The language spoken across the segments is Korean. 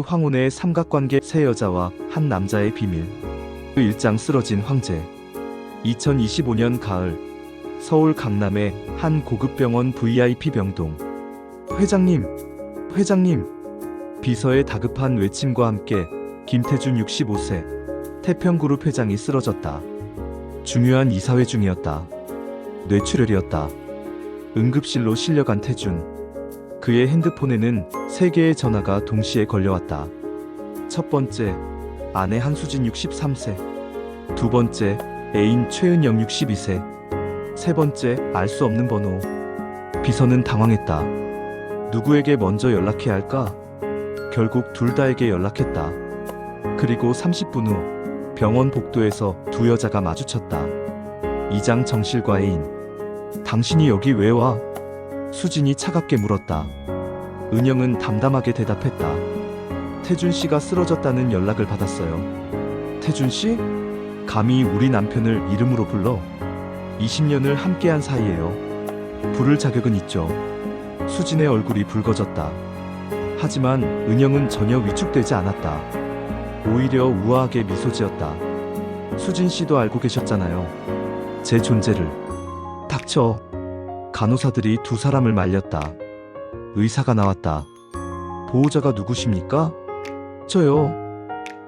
황혼의 삼각관계, 세 여자와 한 남자의 비밀. 그 일장 쓰러진 황제. 2025년 가을, 서울 강남의 한 고급 병원 VIP 병동. 회장님, 회장님. 비서의 다급한 외침과 함께 김태준 65세 태평그룹 회장이 쓰러졌다. 중요한 이사회 중이었다. 뇌출혈이었다. 응급실로 실려간 태준. 그의 핸드폰에는 3개의 전화가 동시에 걸려왔다. 첫 번째, 아내 한수진 63세. 두 번째, 애인 최은영 62세. 세 번째, 알 수 없는 번호. 비서는 당황했다. 누구에게 먼저 연락해야 할까? 결국 둘 다에게 연락했다. 그리고 30분 후 병원 복도에서 두 여자가 마주쳤다. 이장 정실과 애인. 당신이 여기 왜 와? 수진이 차갑게 물었다. 은영은 담담하게 대답했다. 태준 씨가 쓰러졌다는 연락을 받았어요. 태준 씨? 감히 우리 남편을 이름으로 불러? 20년을 함께한 사이예요. 부를 자격은 있죠. 수진의 얼굴이 붉어졌다. 하지만 은영은 전혀 위축되지 않았다. 오히려 우아하게 미소 지었다. 수진 씨도 알고 계셨잖아요. 제 존재를. 닥쳐. 간호사들이 두 사람을 말렸다. 의사가 나왔다. 보호자가 누구십니까? 저요.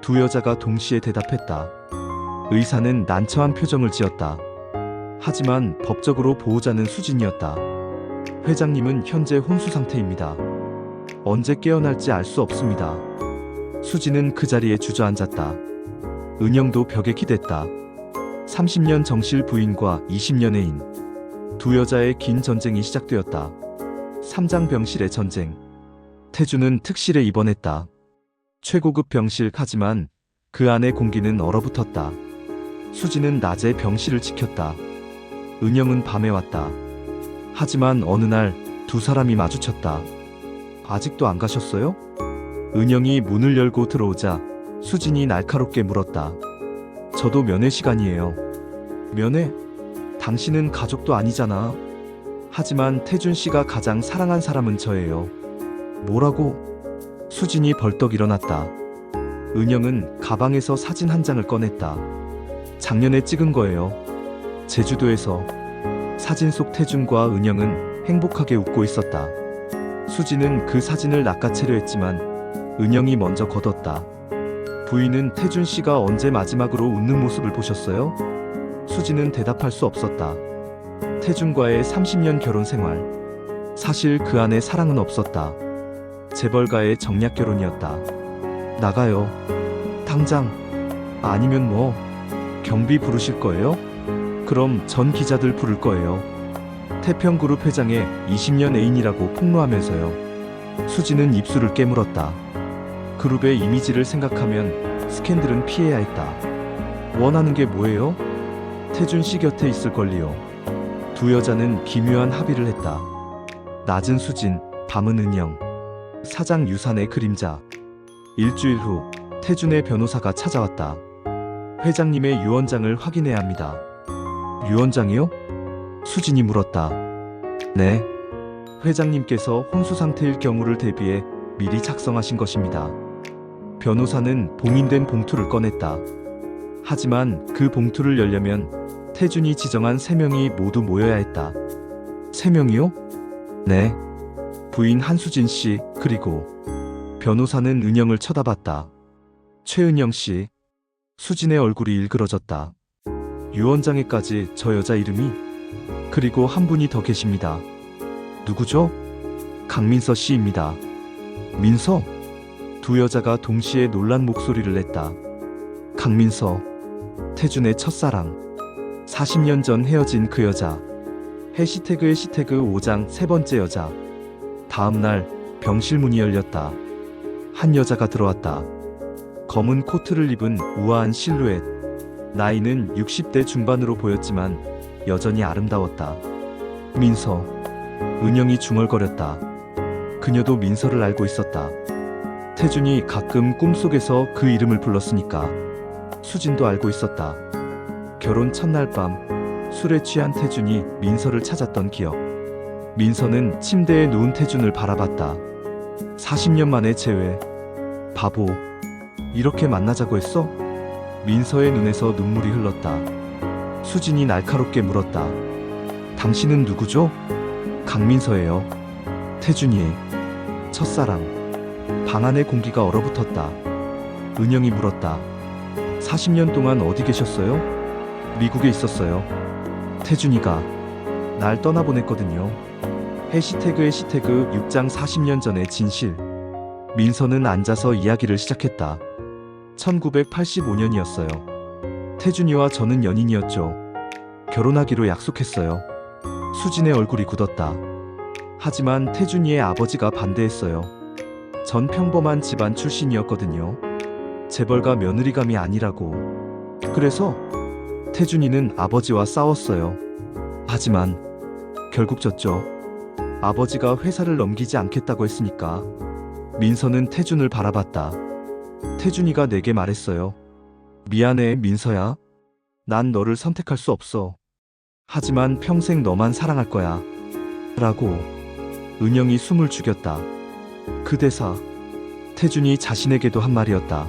두 여자가 동시에 대답했다. 의사는 난처한 표정을 지었다. 하지만 법적으로 보호자는 수진이었다. 회장님은 현재 혼수 상태입니다. 언제 깨어날지 알 수 없습니다. 수진은 그 자리에 주저앉았다. 은영도 벽에 기댔다. 30년 정실 부인과 20년 애인. 두 여자의 긴 전쟁이 시작되었다. 3장 병실의 전쟁. 태준은 특실에 입원했다. 최고급 병실. 하지만 그 안의 공기는 얼어붙었다. 수진은 낮에 병실을 지켰다. 은영은 밤에 왔다. 하지만 어느 날 두 사람이 마주쳤다. 아직도 안 가셨어요? 은영이 문을 열고 들어오자 수진이 날카롭게 물었다. 저도 면회 시간이에요. 면회? 당신은 가족도 아니잖아. 하지만 태준 씨가 가장 사랑한 사람은 저예요. 뭐라고? 수진이 벌떡 일어났다. 은영은 가방에서 사진 한 장을 꺼냈다. 작년에 찍은 거예요. 제주도에서. 사진 속 태준과 은영은 행복하게 웃고 있었다. 수진은 그 사진을 낚아채려 했지만 은영이 먼저 거뒀다. 부인은 태준 씨가 언제 마지막으로 웃는 모습을 보셨어요? 수진은 대답할 수 없었다. 태준과의 30년 결혼 생활. 사실 그 안에 사랑은 없었다. 재벌가의 정략 결혼이었다. 나가요. 당장. 아니면 뭐, 경비 부르실 거예요? 그럼 전 기자들 부를 거예요. 태평그룹 회장의 20년 애인이라고 폭로하면서요. 수진은 입술을 깨물었다. 그룹의 이미지를 생각하면 스캔들은 피해야 했다. 원하는 게 뭐예요? 태준 씨 곁에 있을 권리요. 두 여자는 기묘한 합의를 했다. 낮은 수진, 밤은 은영. 사장 유산의 그림자. 일주일 후 태준의 변호사가 찾아왔다. 회장님의 유언장을 확인해야 합니다. 유언장이요? 수진이 물었다. 네. 회장님께서 혼수 상태일 경우를 대비해 미리 작성하신 것입니다. 변호사는 봉인된 봉투를 꺼냈다. 하지만 그 봉투를 열려면 태준이 지정한 3명이 모두 모여야 했다. 3명이요? 네. 부인 한수진 씨, 그리고 변호사는 은영을 쳐다봤다. 최은영 씨. 수진의 얼굴이 일그러졌다. 유언장에까지 저 여자 이름이? 그리고 한 분이 더 계십니다. 누구죠? 강민서 씨입니다. 민서? 두 여자가 동시에 놀란 목소리를 냈다. 강민서. 태준의 첫사랑. 40년 전 헤어진 그 여자. 해시태그 5장 세 번째 여자. 다음날 병실 문이 열렸다. 한 여자가 들어왔다. 검은 코트를 입은 우아한 실루엣. 나이는 60대 중반으로 보였지만 여전히 아름다웠다. 민서. 은영이 중얼거렸다. 그녀도 민서를 알고 있었다. 태준이 가끔 꿈속에서 그 이름을 불렀으니까. 수진도 알고 있었다. 결혼 첫날 밤 술에 취한 태준이 민서를 찾았던 기억. 민서는 침대에 누운 태준을 바라봤다. 40년 만의 재회. 바보. 이렇게 만나자고 했어? 민서의 눈에서 눈물이 흘렀다. 수진이 날카롭게 물었다. 당신은 누구죠? 강민서예요. 태준이의 첫사랑. 방 안의 공기가 얼어붙었다. 은영이 물었다. 40년 동안 어디 계셨어요? 미국에 있었어요. 태준이가 날 떠나보냈거든요. 해시태그 6장 40년 전의 진실. 민서는 앉아서 이야기를 시작했다. 1985년이었어요. 태준이와 저는 연인이었죠. 결혼하기로 약속했어요. 수진의 얼굴이 굳었다. 하지만 태준이의 아버지가 반대했어요. 전 평범한 집안 출신이었거든요. 재벌가 며느리감이 아니라고. 그래서 태준이는 아버지와 싸웠어요. 하지만 결국 졌죠. 아버지가 회사를 넘기지 않겠다고 했으니까. 민서는 태준을 바라봤다. 태준이가 내게 말했어요. 미안해, 민서야. 난 너를 선택할 수 없어. 하지만 평생 너만 사랑할 거야. 라고. 은영이 숨을 죽였다. 그 대사, 태준이 자신에게도 한 말이었다.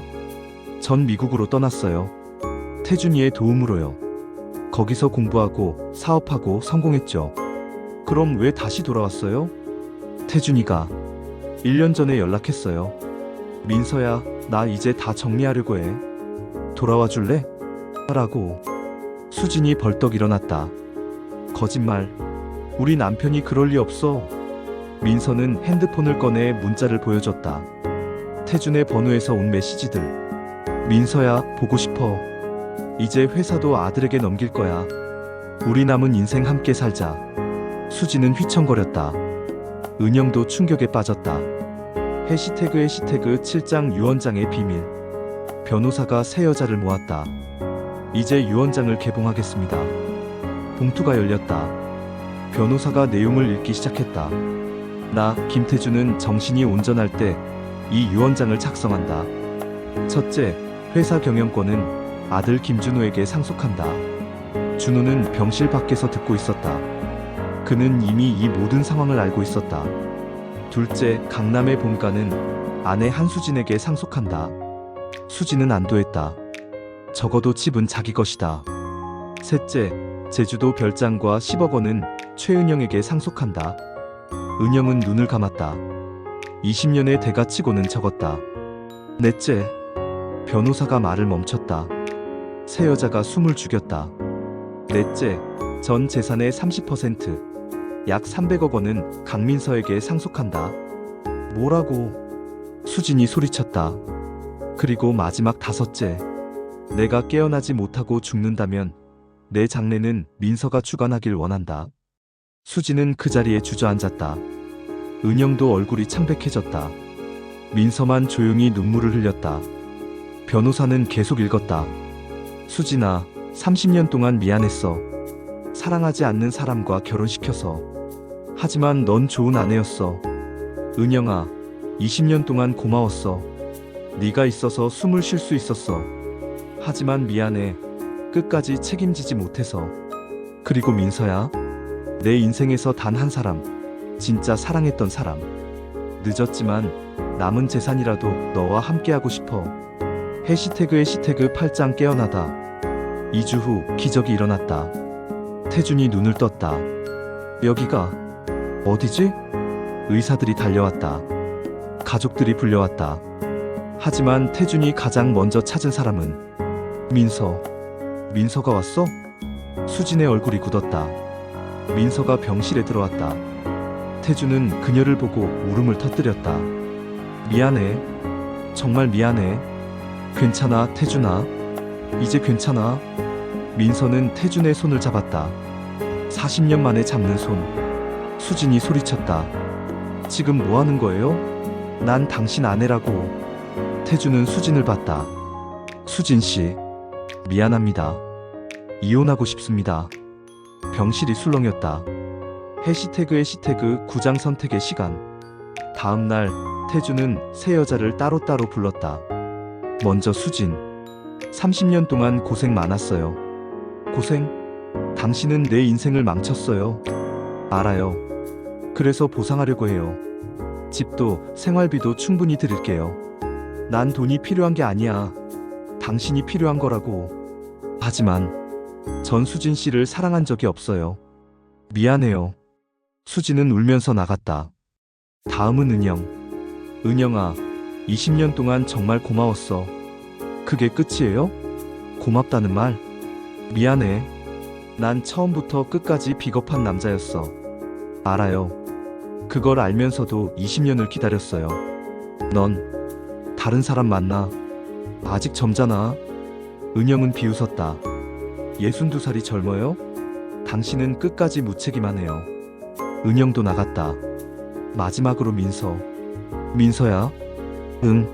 전 미국으로 떠났어요. 태준이의 도움으로요. 거기서 공부하고 사업하고 성공했죠. 그럼 왜 다시 돌아왔어요? 태준이가 1년 전에 연락했어요. 민서야, 나 이제 다 정리하려고 해. 돌아와 줄래? 라고. 수진이 벌떡 일어났다. 거짓말. 우리 남편이 그럴 리 없어. 민서는 핸드폰을 꺼내 문자를 보여줬다. 태준의 번호에서 온 메시지들. 민서야, 보고 싶어. 이제 회사도 아들에게 넘길 거야. 우리 남은 인생 함께 살자. 수지는 휘청거렸다. 은영도 충격에 빠졌다. 해시태그 7장 유언장의 비밀. 변호사가 새 여자를 모았다. 이제 유언장을 개봉하겠습니다. 봉투가 열렸다. 변호사가 내용을 읽기 시작했다. 나, 김태준은 정신이 온전할 때 이 유언장을 작성한다. 첫째, 회사 경영권은 아들 김준호에게 상속한다. 준호는 병실 밖에서 듣고 있었다. 그는 이미 이 모든 상황을 알고 있었다. 둘째, 강남의 본가는 아내 한수진에게 상속한다. 수진은 안도했다. 적어도 집은 자기 것이다. 셋째, 제주도 별장과 10억 원은 최은영에게 상속한다. 은영은 눈을 감았다. 20년의 대가치고는 적었다. 넷째, 변호사가 말을 멈췄다. 새 여자가 숨을 죽였다. 넷째, 전 재산의 30%, 약 300억 원은 강민서에게 상속한다. 뭐라고? 수진이 소리쳤다. 그리고 마지막 다섯째, 내가 깨어나지 못하고 죽는다면 내 장례는 민서가 주관하길 원한다. 수진은 그 자리에 주저앉았다. 은영도 얼굴이 창백해졌다. 민서만 조용히 눈물을 흘렸다. 변호사는 계속 읽었다. 수진아, 30년 동안 미안했어. 사랑하지 않는 사람과 결혼시켜서. 하지만 넌 좋은 아내였어. 은영아, 20년 동안 고마웠어. 네가 있어서 숨을 쉴 수 있었어. 하지만 미안해. 끝까지 책임지지 못해서. 그리고 민서야, 내 인생에서 단 한 사람, 진짜 사랑했던 사람. 늦었지만 남은 재산이라도 너와 함께하고 싶어. 해시태그 8장 깨어나다. 2주 후 기적이 일어났다. 태준이 눈을 떴다. 여기가 어디지? 의사들이 달려왔다. 가족들이 불려왔다. 하지만 태준이 가장 먼저 찾은 사람은 민서가 왔어? 수진의 얼굴이 굳었다. 민서가 병실에 들어왔다. 태준은 그녀를 보고 울음을 터뜨렸다. 미안해. 정말 미안해. 괜찮아, 태준아. 이제 괜찮아. 민서는 태준의 손을 잡았다. 40년 만에 잡는 손. 수진이 소리쳤다. 지금 뭐 하는 거예요? 난 당신 아내라고. 태준은 수진을 봤다. 수진 씨, 미안합니다. 이혼하고 싶습니다. 병실이 술렁였다. 해시태그 9장 선택의 시간. 다음 날 태준은 새 여자를 따로따로 불렀다. 먼저 수진. 30년 동안 고생 많았어요. 고생? 당신은 내 인생을 망쳤어요. 알아요. 그래서 보상하려고 해요. 집도 생활비도 충분히 드릴게요. 난 돈이 필요한 게 아니야. 당신이 필요한 거라고. 하지만 전 수진 씨를 사랑한 적이 없어요. 미안해요. 수진은 울면서 나갔다. 다음은 은영. 은영아, 20년 동안 정말 고마웠어. 그게 끝이에요? 고맙다는 말? 미안해. 난 처음부터 끝까지 비겁한 남자였어. 알아요. 그걸 알면서도 20년을 기다렸어요. 넌 다른 사람 만나. 아직 젊잖아. 은영은 비웃었다. 62살이 젊어요? 당신은 끝까지 무책임하네요. 은영도 나갔다. 마지막으로 민서. 민서야? 응.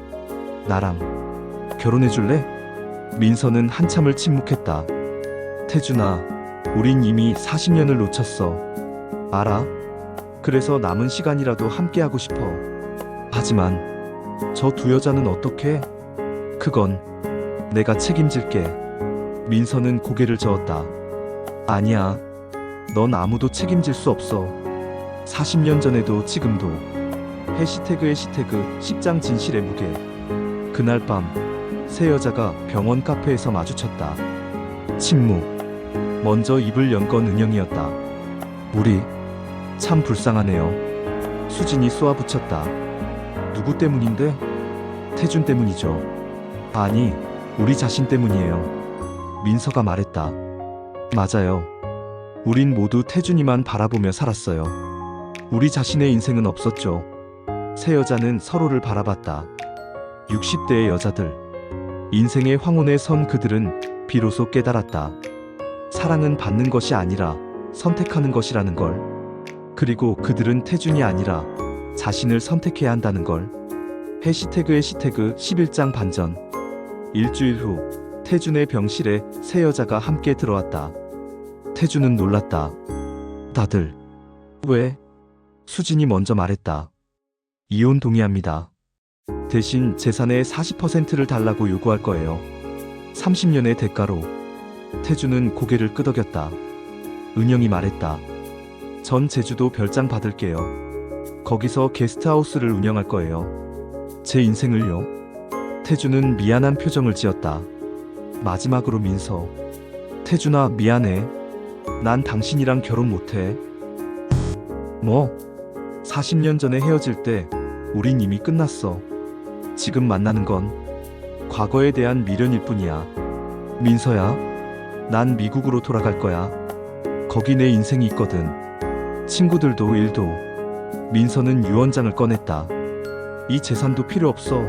나랑 결혼해줄래? 민서는 한참을 침묵했다. 태준아, 우린 이미 40년을 놓쳤어. 알아? 그래서 남은 시간이라도 함께하고 싶어. 하지만 저 두 여자는 어떻게? 그건 내가 책임질게. 민서는 고개를 저었다. 아니야. 넌 아무도 책임질 수 없어. 40년 전에도 지금도. 해시태그 10장 진실의 무게. 그날 밤 세 여자가 병원 카페에서 마주쳤다. 침묵. 먼저 입을 연 건 은영이었다. 우리 참 불쌍하네요. 수진이 쏘아붙였다. 누구 때문인데? 태준 때문이죠. 아니, 우리 자신 때문이에요. 민서가 말했다. 맞아요. 우린 모두 태준이만 바라보며 살았어요. 우리 자신의 인생은 없었죠. 세 여자는 서로를 바라봤다. 60대의 여자들. 인생의 황혼에 선 그들은 비로소 깨달았다. 사랑은 받는 것이 아니라 선택하는 것이라는 걸. 그리고 그들은 태준이 아니라 자신을 선택해야 한다는 걸. 해시태그 11장 반전. 일주일 후 태준의 병실에 세 여자가 함께 들어왔다. 태준은 놀랐다. 다들 왜? 수진이 먼저 말했다. 이혼 동의합니다. 대신 재산의 40%를 달라고 요구할 거예요. 30년의 대가로. 태준은 고개를 끄덕였다. 은영이 말했다. 전 제주도 별장 받을게요. 거기서 게스트하우스를 운영할 거예요. 제 인생을요? 태준은 미안한 표정을 지었다. 마지막으로 민서. 태준아, 미안해. 난 당신이랑 결혼 못해. 뭐? 40년 전에 헤어질 때 우린 이미 끝났어. 지금 만나는 건 과거에 대한 미련일 뿐이야. 민서야, 난 미국으로 돌아갈 거야. 거기 내 인생이 있거든. 친구들도 일도. 민서는 유언장을 꺼냈다. 이 재산도 필요 없어.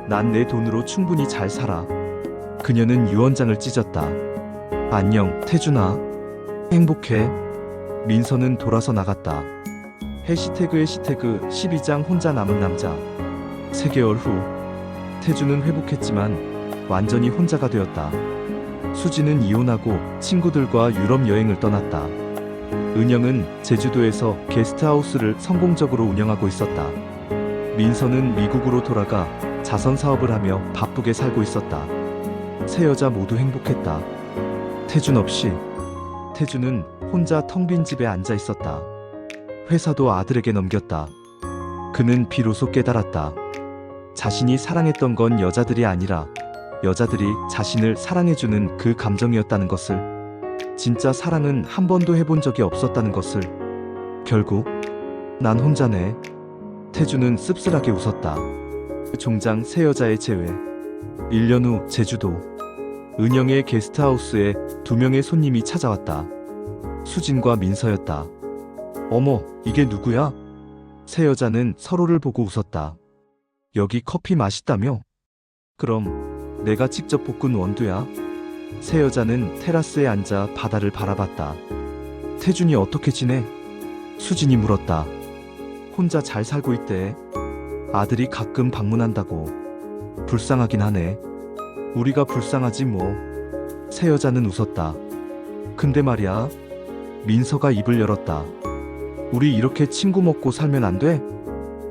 난 내 돈으로 충분히 잘 살아. 그녀는 유언장을 찢었다. 안녕, 태준아. 행복해. 민서는 돌아서 나갔다. 해시태그 12장 혼자 남은 남자. 3개월 후 태준은 회복했지만 완전히 혼자가 되었다. 수지는 이혼하고 친구들과 유럽 여행을 떠났다. 은영은 제주도에서 게스트하우스를 성공적으로 운영하고 있었다. 민서는 미국으로 돌아가 자선 사업을 하며 바쁘게 살고 있었다. 세 여자 모두 행복했다. 태준 없이. 태준은 혼자 텅 빈 집에 앉아 있었다. 회사도 아들에게 넘겼다. 그는 비로소 깨달았다. 자신이 사랑했던 건 여자들이 아니라 여자들이 자신을 사랑해주는 그 감정이었다는 것을. 진짜 사랑은 한 번도 해본 적이 없었다는 것을. 결국 난 혼자네. 태준은 씁쓸하게 웃었다. 종장 세 여자의 재회. 1년 후 제주도. 은영의 게스트하우스에 2명의 손님이 찾아왔다. 수진과 민서였다. 어머, 이게 누구야? 세 여자는 서로를 보고 웃었다. 여기 커피 맛있다며? 그럼 내가 직접 볶은 원두야. 세 여자는 테라스에 앉아 바다를 바라봤다. 태준이 어떻게 지내? 수진이 물었다. 혼자 잘 살고 있대. 아들이 가끔 방문한다고. 불쌍하긴 하네. 우리가 불쌍하지 뭐. 세 여자는 웃었다. 근데 말이야. 민서가 입을 열었다. 우리 이렇게 친구 먹고 살면 안 돼?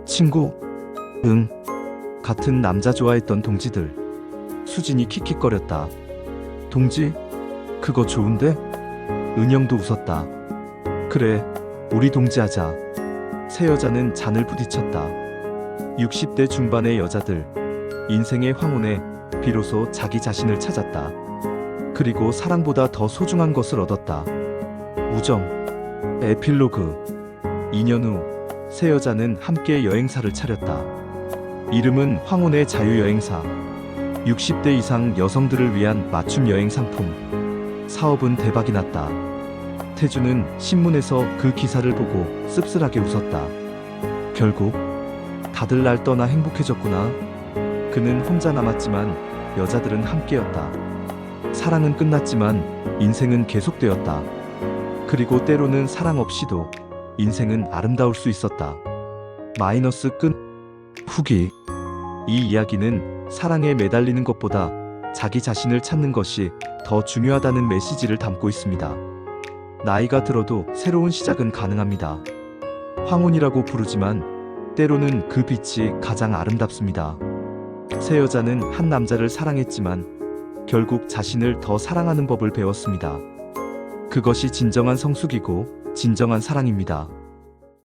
친구? 응. 같은 남자 좋아했던 동지들. 수진이 킥킥거렸다. 동지? 그거 좋은데? 은영도 웃었다. 그래, 우리 동지하자. 세 여자는 잔을 부딪혔다. 60대 중반의 여자들. 인생의 황혼에 비로소 자기 자신을 찾았다. 그리고 사랑보다 더 소중한 것을 얻었다. 우정. 에필로그. 2년 후 세 여자는 함께 여행사를 차렸다. 이름은 황혼의 자유여행사. 60대 이상 여성들을 위한 맞춤 여행 상품. 사업은 대박이 났다. 태주는 신문에서 그 기사를 보고 씁쓸하게 웃었다. 결국 다들 날 떠나 행복해졌구나. 그는 혼자 남았지만 여자들은 함께였다. 사랑은 끝났지만 인생은 계속되었다. 그리고 때로는 사랑 없이도 인생은 아름다울 수 있었다. 마이너스 끝. 후기. 이 이야기는 사랑에 매달리는 것보다 자기 자신을 찾는 것이 더 중요하다는 메시지를 담고 있습니다. 나이가 들어도 새로운 시작은 가능합니다. 황혼이라고 부르지만 때로는 그 빛이 가장 아름답습니다. 세 여자는 한 남자를 사랑했지만 결국 자신을 더 사랑하는 법을 배웠습니다. 그것이 진정한 성숙이고 진정한 사랑입니다.